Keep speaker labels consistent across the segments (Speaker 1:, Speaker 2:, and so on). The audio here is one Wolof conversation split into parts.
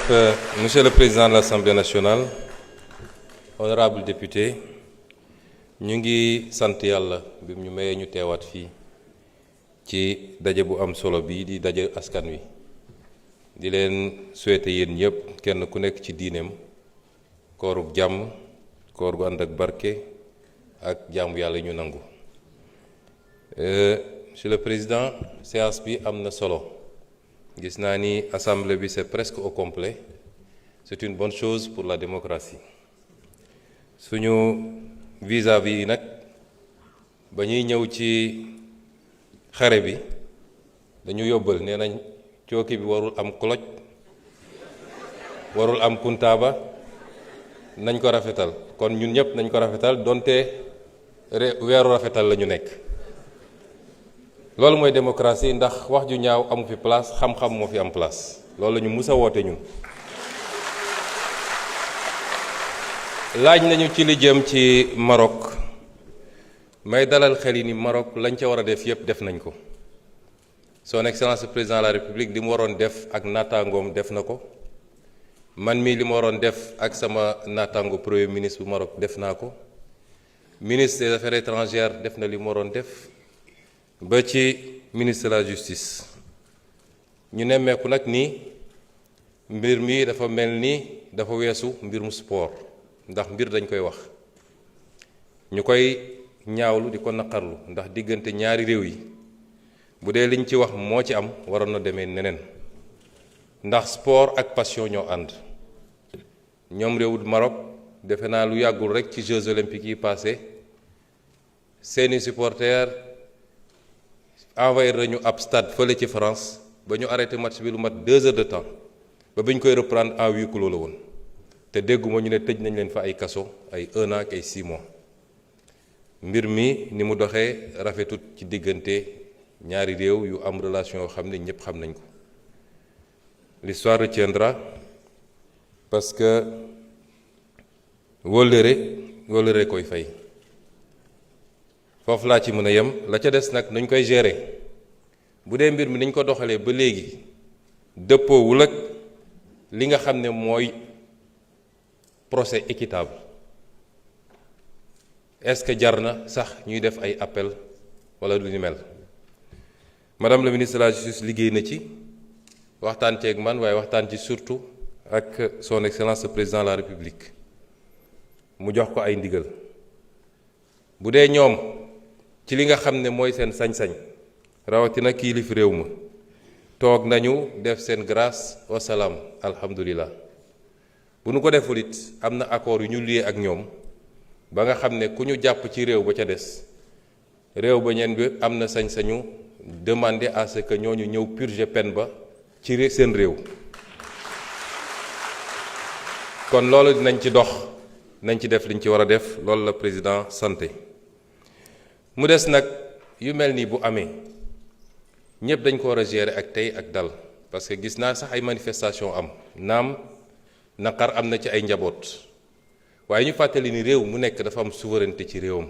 Speaker 1: Monsieur le Président de l'Assemblée nationale, honorable député, ñu ngi sant yàlla bi ñu mayee ñu teewaat fii ci daje bu am solo bi di daje askan wi di leen souhaiter yéen ñëpp kenn ku nekk ci diineem koorug jàmm koor gu ànd ak barke ak jaamu yàlla ñu nangu. Monsieur le Président, séance bi am na solo gis naa ni assemblée bi c'est presque au complet. C'est une bonne chose pour la démocratie. suñu vis-à-vis nag ba ñuy ñëw ci xare bi dañu yóbbal nee nañ cooki bi warul am cloche warul am kuntaaba nañ ko rafetal kon ñun ñëpp nañ ko rafetal donte weeru rafetal la ñu nekk. loolu mooy démocratie ndax wax ju ñaaw amu fi place xam-xam moo fi am place loolu la ñu mus a woote ñun. laaj nañu ci li jëm ci Maroc may dalal xel yi ni Maroc lañ ca war a def yépp def nañ ko. Son Excellence le Président de la République li mu waroon def ak naataangoom def na ko man mii li ma waroon def ak sama naataango Premier ministre bu Maroc def naa ko ministre des Affaires étrangères def na li mu waroon def ba ci ministre de la Justice. ñu nemmeeku nag ni mbir mi dafa mel ni dafa weesu mbir mu sport ndax mbir dañ koy wax ñu koy ñaawlu di ko naqarlu ndax diggante ñaari réew yi bu dee liñ ci wax moo ci am waroon na demee neneen ndax sport ak passion ñoo ànd. ñoom réewu Maroc defe naa lu yàggul rek ci Jeux olympiques yi passé seeni supporters envahir nañu ab stade fële ci France ba ñu arrêté match bi lu mat 2 heures de temps ba bi ñu koy reprendre en huis clos la woon. te dégguma ñu ne tëj nañ leen fa ay kaso ay 1 an ak ay 6 mois mbir mi ni mu doxee rafetut ci diggante ñaari réew yu am relation yoo xam ne ñëpp xam nañ ko. L'histoire retiendra parce que wóllëre koy fay foofu laa ci mën a yem. la ca des nag nuñ koy gérer bu dee mbir mi niñ ko doxalee ba léegi dëppoowul ak li nga xam ne mooy procès équitable est-ce que jar na sax ñuy def ay appel wala lu ni mel. Madame la ministre de la Justice liggéey na ci waxtaan ceeg man waaye waxtaan ci surtout ak son excellence le président de la République mu jox ko ay ndigal bu dee ñoom ci li nga xam ne mooy seen sañ-sañ rawatina kilif réew ma toog nañu def seen grâce wasalaam alhamdulilah. bu nu ko deful it am na accord yu ñu lié ak ñoom ba nga xam ne ku ñu jàpp ci réew ba ca des réew ba ñeen bi am na sañ-sañu demander à ce que ñooñu ñëw purger peine ba ci seen réew. kon loolu dinañ ci dox nañ ci def liñ ci war a def loolu la président santé. mu des nag yu mel nii bu amee ñëpp dañ ko war a gérer ak tey ak dal parce que gis naa sax ay manifestation am naam. naqar am na ci ay njaboot waaye ñu fàttali ni réew mu nekk dafa am souveraineté ci réewam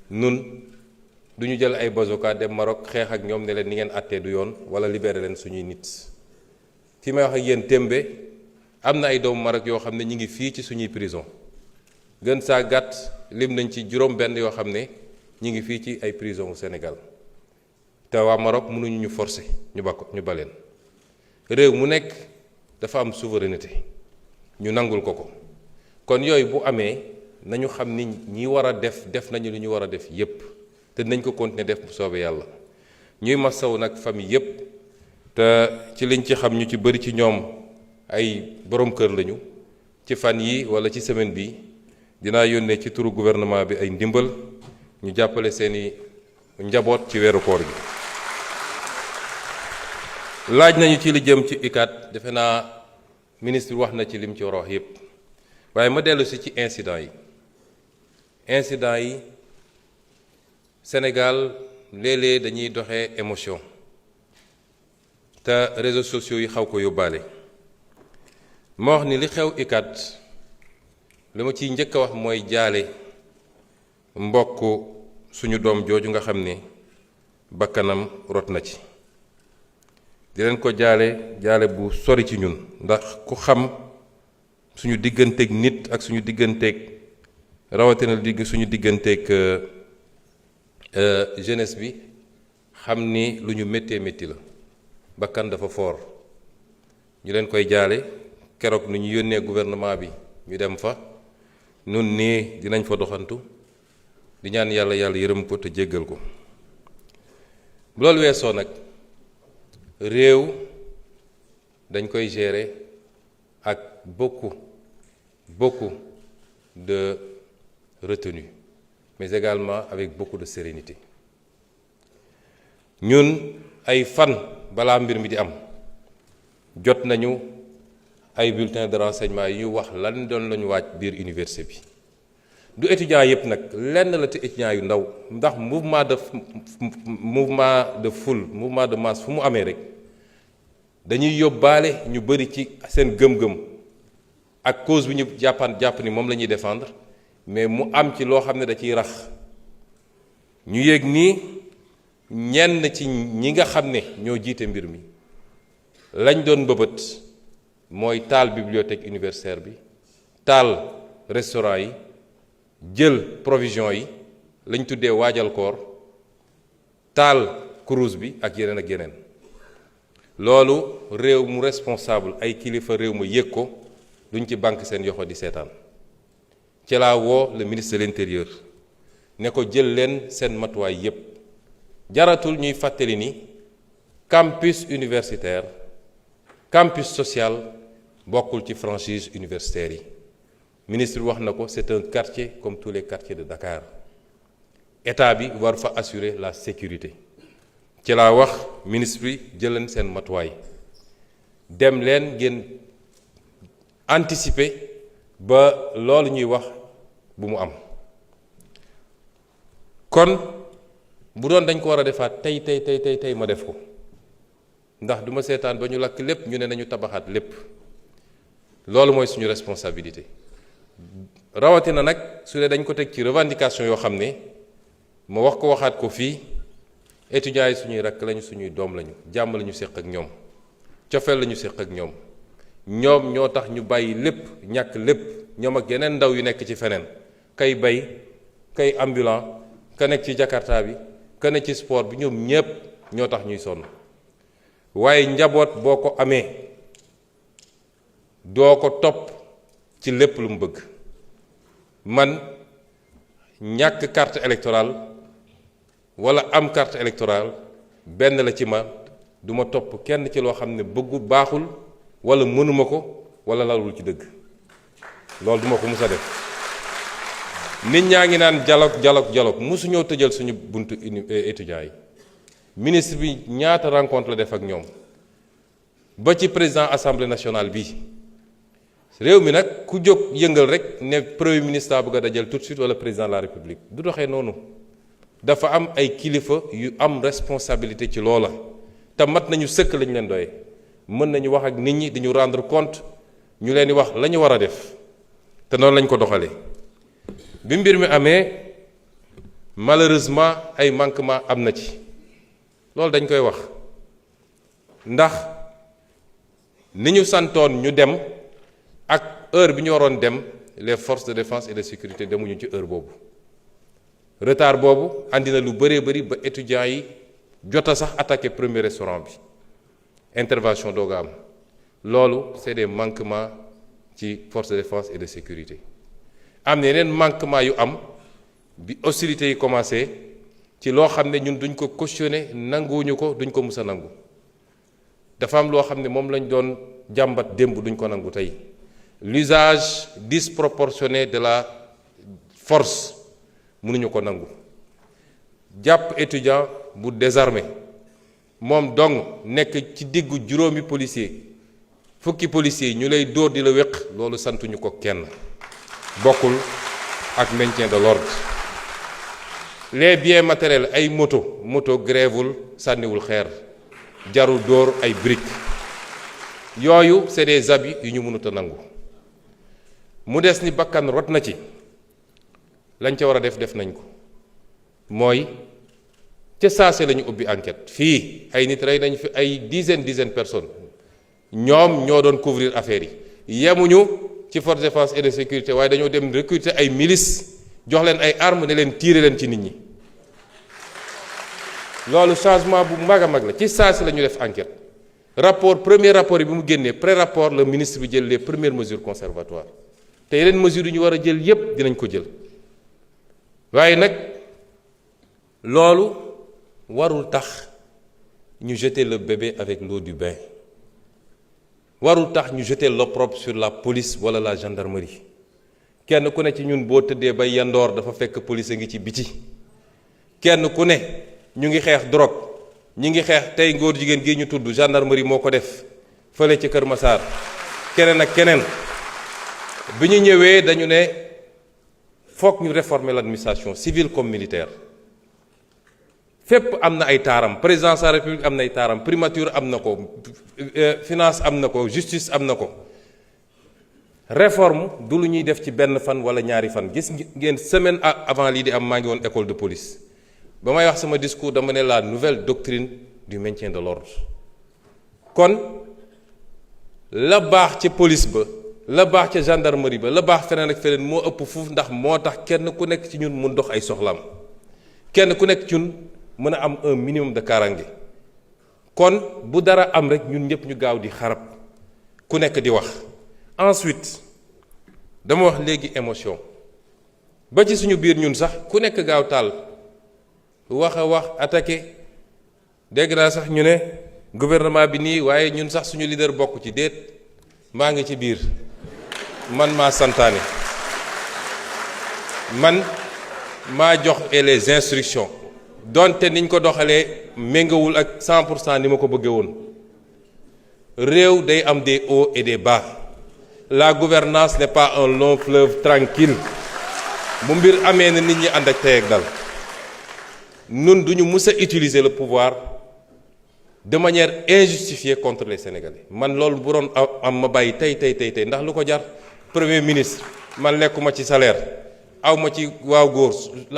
Speaker 1: nun du ñu jël ay bazooka dem Maroc xeex ak ñoom ne leen ni ngeen àttee du yoon wala libéré leen suñuy nit. fi may wax ak yéen tembe am na ay doomu Maroc yoo xam ne ñi ngi fii ci suñuy prison gën saa gàtt lim nañ ci juróom-benn yoo xam ne ñi ngi fii ci ay prison au Sénégal te waa Maroc mënuñu ñu forcer ñu baleen. réew mu nekk dafa am souveraineté ñu nangul ko kon yooyu bu amee nañu xam ni ñi war a def nañu li ñu war a def yépp te nañ ko continuer def bu soobee yàlla. ñuy masaw nag famille yépp te ci liñ ci xam ñu ci bari ci ñoom ay borom kër lañu ci fan yi wala ci semaine bi dinaa yónnee ci turu gouvernement bi ay ndimbal ñu jàppale seeni njaboot ci weeru koor gi. laaj nañu ci li jëm ci UCAD defe naa ministre wax na ci lim ci war a wax yépp waaye ma dellu si ci incident yi Sénégal léeg-léeg dañuy doxee émotion te réseaux sociaux yi xaw ko yóbbaale. ma wax ni li xew UCAD li ma ciy njëkk a wax mooy jaale mbokk suñu doom jooju nga xam ne bakkanam rot na ci di leen ko jaale bu sori ci ñun ndax ku xam suñu digganteeg nit ak suñu digganteeg rawatina suñu digganteeg jeunesse bi xam ni lu ñu méttee métti la bakkan dafa foor ñu leen koy jaale keroog nu ñu yónnee gouvernement bi ñu dem fa nun nii dinañ fa doxantu di ñaan yàlla yërëm ko te jéggal ko bu loolu weesoo nag réew dañ koy gérer ak beaucoup de retenue mais également avec beaucoup de sérénité ñun ay fan balaa mbir mi di am jot nañu ay bulletins de renseignement yi ñu wax lan doon lañu waaj biir université bi du étudiants yëpp nag lenn la te étudiants yu ndaw ndax mouvement de foule mouvement de masse fu mu amee rek dañuy yóbbaale ñu bëri ci seen gëm-gëm ak cause bi ñu jàpp ni moom la ñuy défendre mais mu am ci loo xam ne da ciy rax ñu yëg nii ñenn ci ñi nga xam ne ñoo jiite mbir mi lañ doon bëbët mooy taal bibliothèque universitaire bi taal restaurant yi jël provision yi lañ tuddee waajal koor taal kurus bi ak yeneen loolu réew mu responsable ay kilifa réew ma yëg ko duñ ci banque seen yoxo di seetaan ci laa woo le ministre de l'intérieur ne ko jël leen seen matuwaay yépp jaratul ñuy fàttali ni campus universitaire campus social bokkul ci franchise universitaire yi ministre bi wax na ko c'est un quartier comme tous les quartiers de Dakar état bi war fa assurer la sécurité ci laa wax ministre bi jëleen seen matuwaay dem leen ngeen anticiper ba loolu ñuy wax bu mu am kon bu doon dañ ko war a defaat tey ma def ko ndax du ma seetaan ba ñu lakk lépp ñu ne nañu tabaxaat lépp loolu mooy suñu responsabilité rawatina nag su dee dañ ko teg ci revendication yoo xam ne ma wax ko waxaat ko fii étudiants yi suñuy rakk lañu suñuy doom lañu jàmm lañu séq ak ñoom cofeel lañu séq ak ñoom ñoo tax ñu bàyyi lépp ñàkk lépp ñoom ak yeneen ndaw yu nekk ci feneen kay bay kay ambulant ka nekk ci jakarta bi ka nekk ci sport bi ñoom ñépp ñoo tax ñuy sonn waaye njaboot boo ko amee doo ko topp ci lépp lu mu bëgg man ñàkk carte électorale wala am carte électorale benn la ci ma duma topp kenn ci loo xam ne bëggu baaxul wala mënuma ko wala lalul ci dëgg loolu duma ko mus a def nit ñaa ngi naan dialogue musuñoo tëjal suñu buntu étudiants yi ministre bi ñaata rencontre la def ak ñoom ba ci président assemblée nationale bi réew mi nag ku jóg yëngal rek ne premier ministre a bëgg a dajal tout de suite wala président de la république du doxee noonu dafa am ay kilifa yu am responsabilité ci loola te mat nañu sëkk lañu leen doye mën nañu wax ak nit ñi di ñu rendre compte ñu leen di wax la ñu war a def te noonu lañ ko doxalee bi mbir mi amee malheureusement ay manquement am na ci loolu dañ koy wax ndax ni ñu santoon ñu dem ak heure bi ñu waroon dem les forces de défense et de sécurité demuñu ci heure boobu retard boobu andi na lu bëree bëri ba étudiants yi jota sax attaqué premier restaurant bi intervention dooga am loolu c'est des manquements ci forces de défense et de sécurité am na yeneen manquement yu am bi hostilités yi commencé ci loo xam ne ñun duñ ko cautionner nanguwuñu ko duñ ko mus a nangu dafa am loo xam ne moom lañ doon jàmbat démb duñ ko nangu tey l'usage disproportionné de la force mënuñu ko nangu jàpp étudiant bu désarmé moom dong nekk ci diggu juróomi policier fukki policiers ñu lay dóor di la wéq loolu santuñu ko kenn bokkul ak maintien de l'ordre les biens matériels ay moto grèvewul sànniwul xeer jarul dóor ay briques yooyu c'est des abus yu ñu mënut a nangu mu des ni bakkan rot na ci lañ ca war a def nañ ko mooy ca saase la ñu ubbi enquête fii ay nit rey nañ fi ay dizaine personnes ñoom ñoo doon couvrir affaire yi yemuñu ci force de défense et de sécurité waaye dañoo dem recruter ay milices jox leen ay armes ne leen tirer leen ci nit ñi loolu changement bu mag a mag la ci saase la ñu def enquête premier rapport bi mu génnee pré-rapport le ministre bi jël les premières mesures conservatoires te yeneen mesures yu ñu war a jël yépp dinañ ko jël waaye nag loolu warul tax ñu jeter le bébé avec l'eau du bain warul tax ñu jeter l'opprobre sur la police wala la gendarmerie kenn ku ne ci ñun boo tëddee ba yandoor dafa fekk police a ngi ci biti kenn ku ne ñu ngi xeex drogue ñi ngi xeex tey ngóor jigéen gi ñu tudd gendarmerie moo ko def fële ci Kër Massar keneen ak keneen bi ñu ñëwee dañu ne foog ñu réformer l'administration civile comme militaire fépp am na ay taaram présidence de la république am na ay taaram primature am na ko finance am na ko justice am na ko réforme du lu ñuy def ci benn fan wala ñaari fan gis ngeen semaine avant lii di am maa ngi woon école de police ba may wax sama discours dama ne la nouvelle doctrine du maintien de l'ordre kon la baax ca police ba la baax ca gendarmerie ba la baax feneen ak feneen moo ëpp fuuf ndax moo tax kenn ku nekk ci ñun mun dox ay soxlaam kenn ku nekk ci ñun mën a am un minimum de kaaraange kon bu dara am rek ñun ñëpp ñu gaaw di xarab ku nekk di wax ensuite dama wax léegi émotion ba ci suñu biir ñun sax ku nekk gaaw taal wax a wax attaqué dégg naa sax ñu ne gouvernement bi nii waaye ñun sax suñu leader bokk ci déet maa ngi ci biir man maa santaane man maa jox les instructions donte niñ ko doxalee méngawul ak 100% ni ma ko bëggee woon réew day am des hauts et des bas la gouvernance n'est pas un long fleuve tranquille bu mbir amee na nit ñi ànd ak tey ak dal nun duñu mus a utiliser le pouvoir de manière injustifiée contre les Sénégalais man loolu bu doon am ma bàyyi tey ndax lu ko jar premier ministre man lekkuma ci salaire aw ma ci waaw góor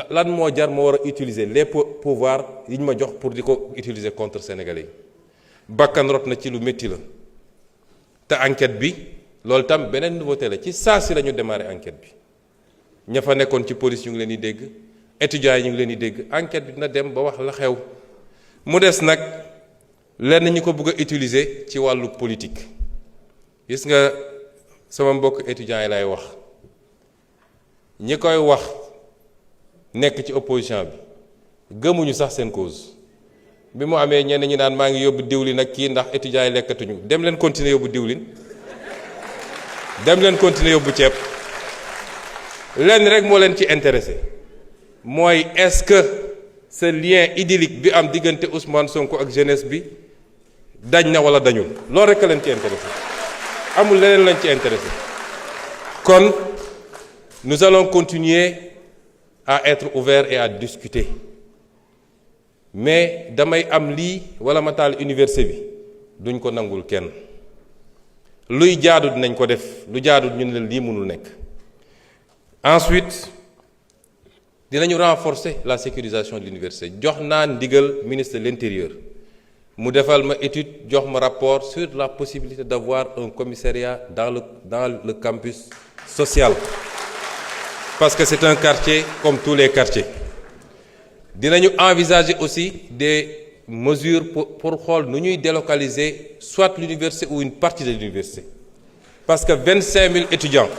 Speaker 1: lan moo jar ma war a utiliser les pouvoirs yi ñu ma jox pour di ko utiliser contre Sénégalais yi bakkan rot na ci lu métti la te enquête bi loolu tam beneen nouveauté la ci saa si la ñu démarrer enquête bi ña fa nekkoon ci police ñu ngi leen di dégg étudiants yi ñu ngi leen di dégg enquête bi dina dem ba wax la xew mu des nag lenn ñi ko bëgg a utiliser ci wàllu politique gis nga sama mbokk étudiants yi lay wax ñi koy wax nekk ci opposition bi gëmuñu sax seen cause bi mu amee ñenn ñi naan maa ngi yóbbu diwlin ak kii ndax étudiants yi lekkatuñu dem leen continuer yóbbu diwlin dem leen continuer yóbbu ceeb lenn rek moo leen ci intéressé mooy est-ce que ce lien idyllique bi am diggante Ousmane Sonko ak jeunesse bi dañ na wala dañul loolu rek leen ci intéressé amul leneen lañ ci intéressé kon nous allons continuer à être ouverts et à discuter mais damay am lii wala ma taal université bi duñ ko nangul kenn luy jaadu dinañ ko def lu jaadu ñun leen lii mënul nekk ensuite dinañu renforcer la sécurisation de l'université jox naa ndigal ministre de l'intérieur mu defal ma étude jox ma rapport sur la possibilité d'avoir un commissariat dans le campus social parce que c'est un quartier comme tous les quartiers dinañu envisager aussi des mesures pour xool nu ñuy délocaliser soit l'université ou une partie de l'université parce que 25 000 étudiants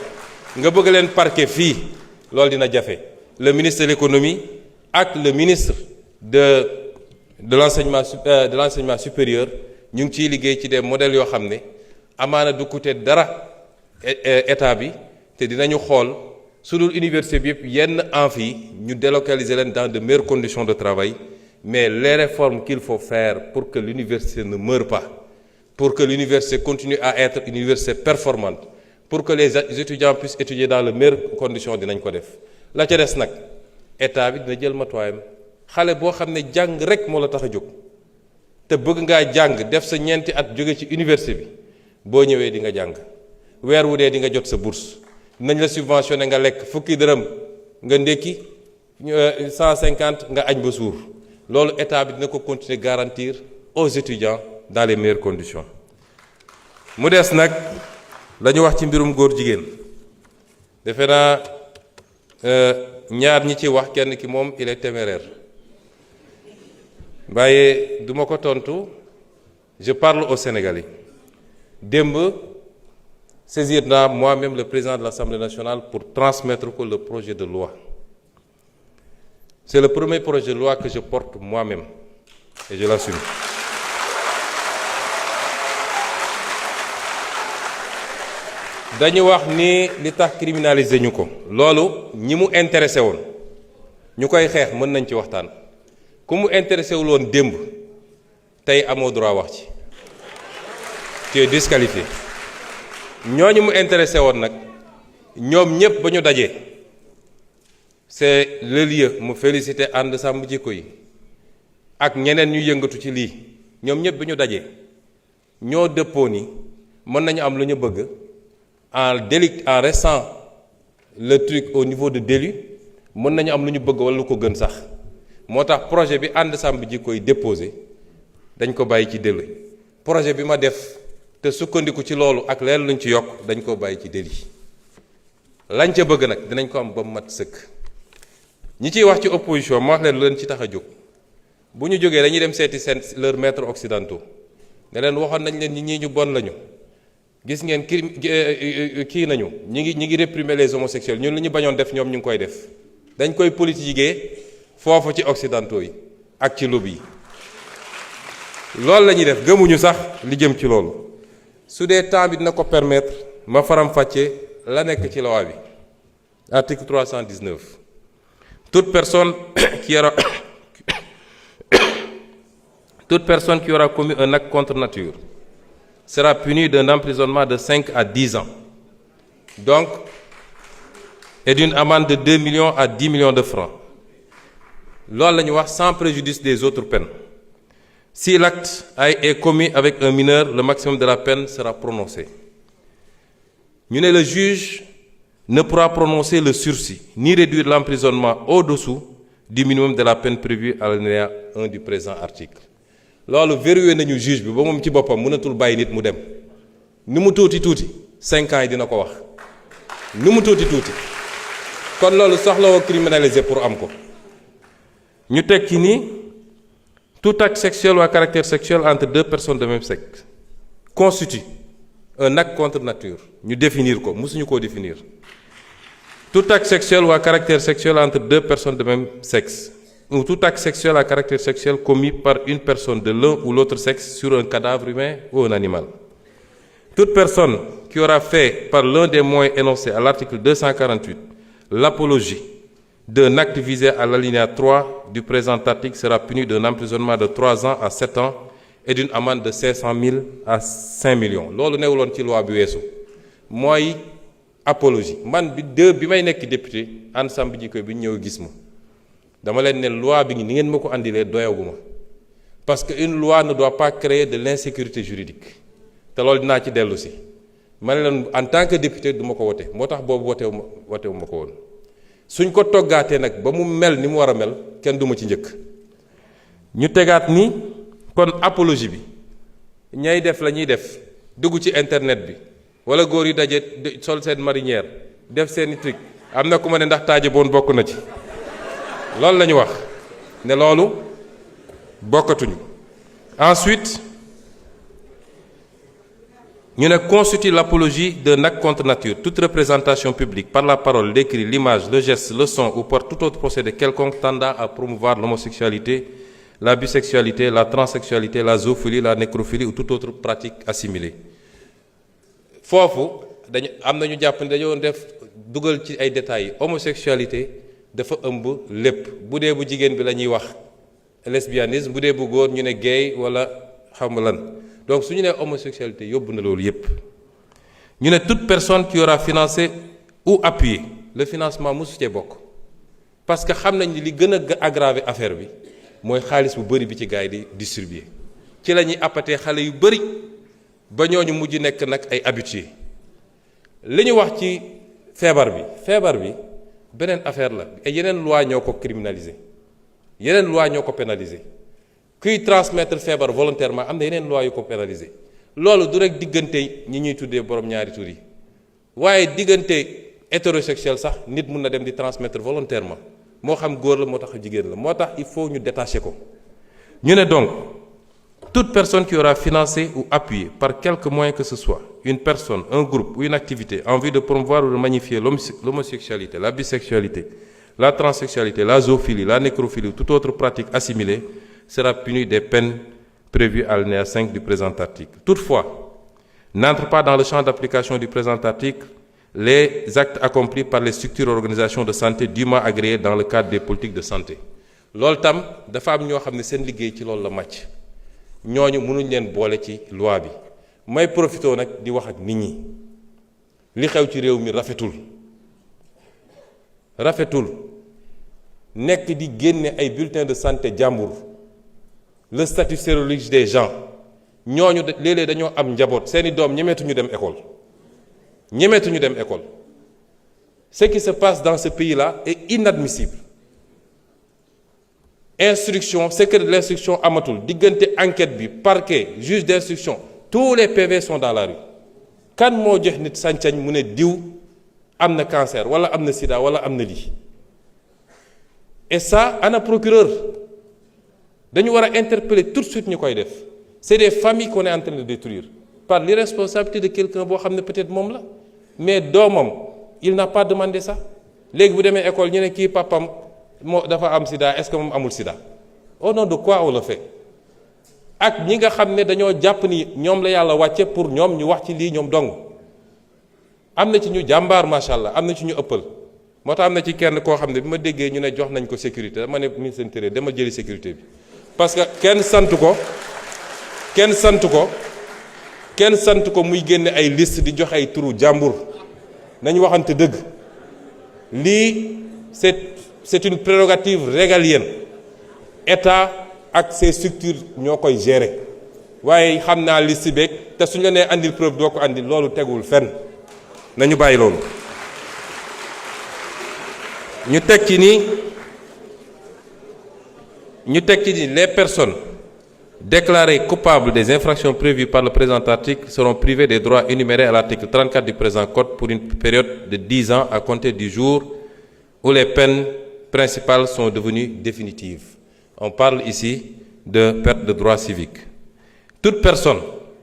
Speaker 1: nga bëgg leen parquer fii loolu dina jafe le ministre de l'économie ak le ministre de l'enseignement supérieur ñu ngi ciy liggéey ci des modèles yoo xam ne amaana du coûter dara état bi te dinañu xool su dul université bi yëpp yenn amphi ñu délocaliser leen dans de meilleures conditions de travail mais les réformes qu'il faut faire pour que l'université ne meure pas pour que l'université continue à être une université performante pour que les étudiants puissent étudier dans les meilleures conditions dinañ ko def la ca des nag état bi dina jël matuwaayam xale boo xam ne jàng rek moo la tax a jóg te bëgg ngaa jàng def sa ñeenti at jóge ci université bi boo ñëwee di nga jàng weer wu dee di nga jot sa bourse nañ la subventionné nga lekk fukki dërëm nga ndékki 150 nga añ ba suur loolu état bi dina ko continuer garantir aux étudiants dans les meilleures conditions. mu des nag la ñu wax ci mbirum góor jigéen defe naa ñaar ñi ci wax kenn ki moom il est téméraire waaye du ma ko tontu je parle aux Sénégalais démb saisir naa moi-même le président de l'Assemblée nationale pour transmettre ko le projet de loi. C'est le premier projet de loi que je porte moi-même et je l'assume. dañu wax ni li tax criminaliser ñu ko loolu ñi mu intéressé woon ñu koy xeex mën nañ ci waxtaan ku mu intéressé wul woon démb tey amoo droit wax ci tu es disqualifié ñooñu mu intéressé woon nag ñoom ñëpp ba ñu dajee c'est le lieu mu féliciter ànd sàmm jikko yi ak ñeneen ñu yëngatu ci lii ñoom ñëpp ba ñu dajee ñoo dëppoo ni mën nañu am lu ñu bëgg en restant le truc au niveau de délit mën nañu am lu ñu bëgg wala lu ko gën sax moo tax projet bi ànd sàmm jikko yi déposé dañ ko bàyyi ci délit projet bi ma def te sukkandiku ci loolu ak leen luñ ci yokk dañ ko bàyyi ci délit lañ ca bëgg nag dinañ ko am ba mu mat sëkk ñi ciy wax ci opposition ma wax leen lu leen ci tax a jóg bu ñu jógee dañuy dem seeti seen leurs maîtres occidentaux ne leen waxoon nañ leen ñi ñu bon lañu gis ngeen kii nañu ñi ngi réprimer les homosexuels ñun li ñu bañoon def ñoom ñu ngi koy def dañ koy politiquer foofu ci occidentaux yi ak ci lobby yi loolu la ñuy def gëmuñu sax li jëm ci loolu su dee temps bi dina ko permettre ma faram-fàccee la nekk ci loi bi article 319 toute personne qui aura commis un acte contre nature sera punie d'un emprisonnement de 5 à 10 ans donc et d'une amende de 2 millions à 10 millions de francs loolu la ñu wax sans préjudice des autres peines. Si l'acte est commis avec un mineur, le maximum de la peine sera prononcé. Le juge ne pourra prononcer le sursis, ni réduire l'emprisonnement au-dessous du minimum de la peine prévue à l'alinéa 1 du présent article. loolu verrouillé nañu juge bi ba moom ci boppam mënatul bàyyi nit mu dem ni mu tuuti 5 ans yi dina ko wax ni mu tuuti kon loolu soxlawoo criminaliser pour am ko ñu teg ci ni tout acte sexuel ou à caractère sexuel entre deux personnes de même sexe constitue un acte contre nature ñu définir ko mësuñu koo définir tout acte sexuel ou à caractère sexuel entre deux personnes de même sexe ou tout acte sexuel à caractère sexuel commis par une personne de l'un ou l'autre sexe sur un cadavre humain ou un animal. Toute personne qui aura fait par l'un des moyens énoncés à l'article 248 l'apologie d'un acte visé à l'alinéa 3 du présent article sera puni d'un emprisonnement de 3 ans à 7 ans et d'une amende de 500 000 à 5 millions. loolu newuloon ci loi bi weesu mooy apologie man bi may nekk député ensemble ji koy bi ñëw gis ma dama leen ne loi bi ni ngeen ma ko andilee doyaguma parce que une loi ne doit pas créer de l'insécurité juridique te loolu dinaa ci dellu si ma ne leen en tant que député du ma ko wote moo tax boobu wotewu ma ko woon suñ ko toggaatee nag ba mu mel ni mu war a mel kenn du ma ci njëkk ñu tegaat ni kon apologie bi ñay def la ñuy def dugg ci internet bi wala góor yi daje sol seen marinière def seeni truc am na ku ma ne ndax taaje boon bokk na ci loolu la ñu wax ne loolu bokkatuñu ensuite ñu ne constitue l'apologie d'un acte contre nature toute représentation publique par la parole, l'écrit, l'image, le geste, le son ou par tout autre procédé quelconque tendant à promouvoir l'homosexualité, la bisexualité, la transsexualité, la zoophilie, la nécrophilie ou toute autre pratique assimilée. foofu dañu am na ñu jàpp ne dañoo def dugal ci ay détails homosexualité dafa ëmb lépp bu dee bu jigéen bi la ñuy wax lesbianisme bu dee bu góor ñu ne gay wala xam lan donc su ñu nee homosexualité yóbbu na loolu yépp ñu ne toute personne qui aura financé ou appuyé le financement mosu cee bokk parce que xam nañ ni li gën a aggraver affaire bi mooy xaalis bu bëri bi ci gars yi di distribuer ci la ñuy appatee xale yu bëri ba ñooñu mujj nekk nag ay habitués li ñu wax ci feebar bi beneen affaire la et yeneen loi ñoo ko criminaliser yeneen loi ñoo ko pénaliser kuy transmettre feebar volontairement am na yeneen loi yu ko pénaliser loolu du rek diggante ñi ñuy tuddee borom ñaari tur yi waaye diggante hétérosexuel sax nit mun na dem di transmettre volontairement moo xam góor la moo tax jigéen la moo tax il faut ñu détacher ko ñu ne donc toute personne qui aura financé ou appuyé par quelque moyen que ce soit une personne, un groupe ou une activité en vue de promouvoir ou de magnifier l'homosexualité, la bisexualité, la transsexualité, la zoophilie, la nécrophilie ou toute autre pratique assimilée sera punie des peines prévues à l'alinéa 5 du présent article. Toutefois, n'entrent pas dans le champ d'application du présent article les actes accomplis par les structures et organisations de santé dûment agréées dans le cadre des politiques de santé. loolu tam dafa am ñoo xam ne seen liggéey ci loolu la màcc ñooñu mënuñ leen boole ci loi bi may profité nag di wax ak nit ñi li xew ci réew mi rafetul nekk di génne ay bulletins de santé jàmbur le statut sérologique des gens ñooñu léeg-léeg dañoo am njaboot seeni doom ñemeetuñu dem école ce qui se passe dans ce pays-là est inadmissible. Instruction, secret de l'instruction amatul diggante enquête bi parquet juge d'instruction tous les PV sont dans la rue kan moo jox nit sañ-sañ mu ne diw am na cancer wala am na sida wala am na lii et ça ana procureur dañu war a interpeller tout de suite ñu koy def c'est des familles qu'on est en train de détruire par l'irresponsabilité de quelqu'un boo xam ne peut-être moom la mais doomam il n'a pas demandé ça léegi bu demee école ñu ne kii papam moo dafa am sida est-ce que moom amul sida au nom de quoi on le fait ak ñi nga xam ne dañoo jàpp ni ñoom la yàlla wàcce pour ñoom ñu wax ci lii ñoom dong am na ci ñu jàmbaar macha allah am na ci ñu ëppal moo tax am na ci kenn koo xam ne bi ma déggee ñu ne jox nañ ko sécurité dama ne ministre de l'Intérieur dama jëli sécurité bi parce que kenn sant ko muy génne ay liste di joxe ay turu jàmbur nañu waxante dëgg lii c'est une prérogative régalienne état ak ses structures ñoo koy gérer waaye xam naa liste beeg te suñu la nee andil preuve doo ko andil loolu tegul fenn nañu bàyyi loolu. ñu teg ci ni les personnes déclarées coupables des infractions prévues par le présent article seront privées des droits énumérés à l'article 34 du présent code pour une période de 10 ans à compter du jour où les peines principales sont devenues définitives. On parle ici de perte de droits civiques. Toute personne,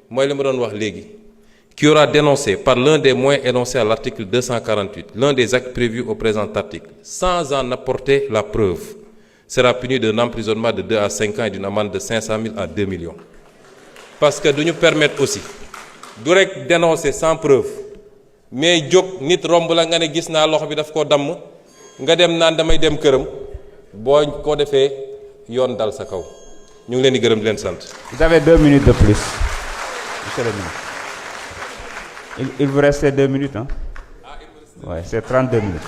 Speaker 1: moi je me donne wax léegi, qui aura dénoncé par l'un des moyens énoncés à l'article 248 l'un des actes prévus au présent article sans en apporter la preuve sera puni d'un emprisonnement de 2 à 5 ans et d'une amende de 500 000 à 2 millions. Parce que nous permettre aussi du rek dénoncer sans preuve mais jóg nit romb la nga ne gis naa loxo bi daf koo damm nga dem naan damay dem këram boo ko defee yoon dal sa kaw ñu ngi leen di gërëm di leen sant.
Speaker 2: Vous avez 2 minutes de plus, monsieur le ministre. Il vous reste 2 minutes, hein? Oui, c'est 32 minutes.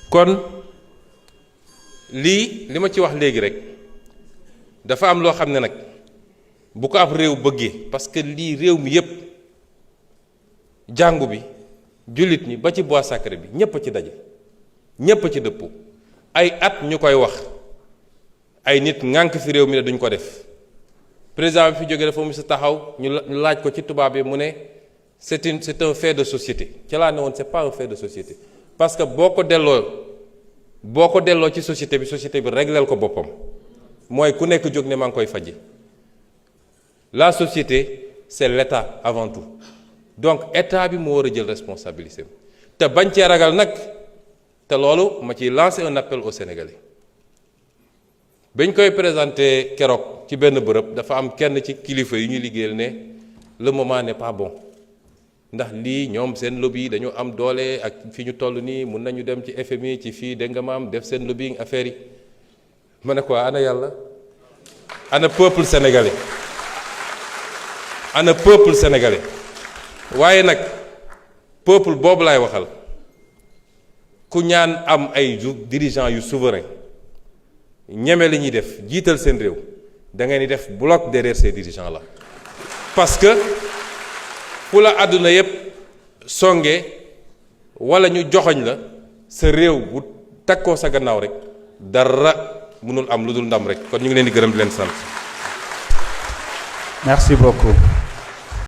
Speaker 1: kon lii li ma ci wax léegi rek dafa am loo xam ne nag bu ko ab réew bëggee parce que lii réew mi yépp jàngu bi jullit ñi ba ci bois sacré bi ñépp a ci daje ñépp a ci dëppoo ay at ñu koy wax ay nit ŋànk fi réew mi ne duñ ko def président bi fi jógee dafa mu sa taxaw ñu laaj ko ci tubaab bi mu ne c'est un fait de société ca laa ne woon c'est pas un fait de société parce que boo ko delloo ci société bi régleel ko boppam mooy ku nekk jóg ne maa ngi koy faji la société c'est l'État avant tout donc État bi moo war a jël responsabilité te bañ cee ragal nag te loolu ma ciy lancer un appel aux Sénégalais bañ koy présenter keroog ci benn bërëb dafa am kenn ci kilifa yu ñuy liggéeyal ne le moment n'est pas bon ndax lii ñoom seen lobby yi dañoo am doole ak fi ñu toll nii mun nañu dem ci FMI ci fii dégg nga maam def seen lobbying affaire yi ma ne ko ana yàlla ana peuple sénégalais waaye nag peuple boobu laay waxal ku ñaan am ay dirigeants yu souverain ñeme li ñuy def jiital seen réew da ngeen di def bloc derrière ces dirigeants là parce que fu la àdduna yépp songe wala ñu joxoñ la sa réew bu takkoo sa gannaaw rek dara mënul am lu dul ndam rek kon ñu ngi leen di gërëm di leen sant.
Speaker 2: Merci beaucoup.